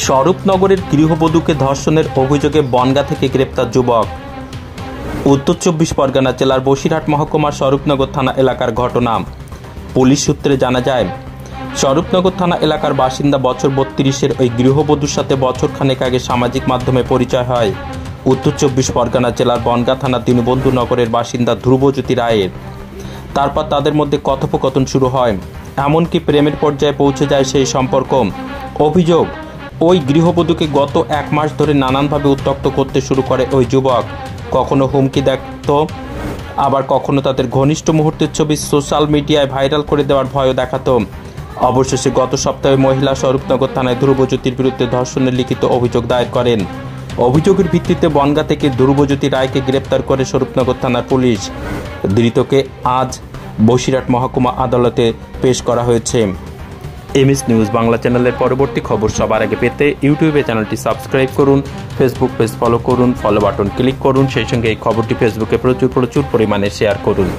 স্বরূপনগরের গৃহবধূকে ধর্ষণের অভিযোগে বনগাঁ থেকে গ্রেপ্তার যুবক। উত্তর 24 পরগনা জেলার বসিরহাট মহকুমার স্বরূপনগর থানা এলাকার ঘটনা। পুলিশ সূত্রে জানা যায়, স্বরূপনগর থানা এলাকার বাসিন্দা বছর 32-এর ওই গৃহবধূর সাথে বছরখানেক আগে সামাজিক মাধ্যমে পরিচয় হয় উত্তর 24 পরগনা জেলার বনগাঁ থানার দীনবন্ধু নগরের বাসিন্দা ধ্রুবজ্যোতি রায়ের। তারপর তাদের মধ্যে কথোপকথন শুরু হয়, এমনকি প্রেমের পর্যায়ে পৌঁছে যায় সেই সম্পর্ক। অভিযোগ, ওই গৃহবধূকে গত 1 মাস ধরে নানানভাবে উত্ত্যক্ত করতে শুরু করে ওই যুবক। কখনো হুমকি দেখত, আবার কখনো তাদের ঘনিষ্ঠ মুহূর্তের ছবি সোশ্যাল মিডিয়ায় ভাইরাল করে দেওয়ার ভয়ও দেখাতো। অবশেষে গত সপ্তাহে মহিলা স্বরূপনগর থানায় ধ্রুবজ্যোতির বিরুদ্ধে ধর্ষণের লিখিত অভিযোগ দায়ের করেন। অভিযোগের ভিত্তিতে বনগাঁ থেকে ধ্রুবজ্যোতি রায়কে গ্রেপ্তার করে স্বরূপনগর থানার পুলিশ। ধৃতকে আজ বসিরহাট মহকুমা আদালতে পেশ করা হয়েছে। এমএস নিউজ বাংলা চ্যানেলের পরবর্তী খবর সবার আগে পেতে ইউটিউবে চ্যানেলটি সাবস্ক্রাইব করুন, ফেসবুক পেজ ফলো করুন, ফলো বাটন ক্লিক করুন, সেই সঙ্গে এই খবরটি ফেসবুকে প্রচুর পরিমাণে শেয়ার করুন।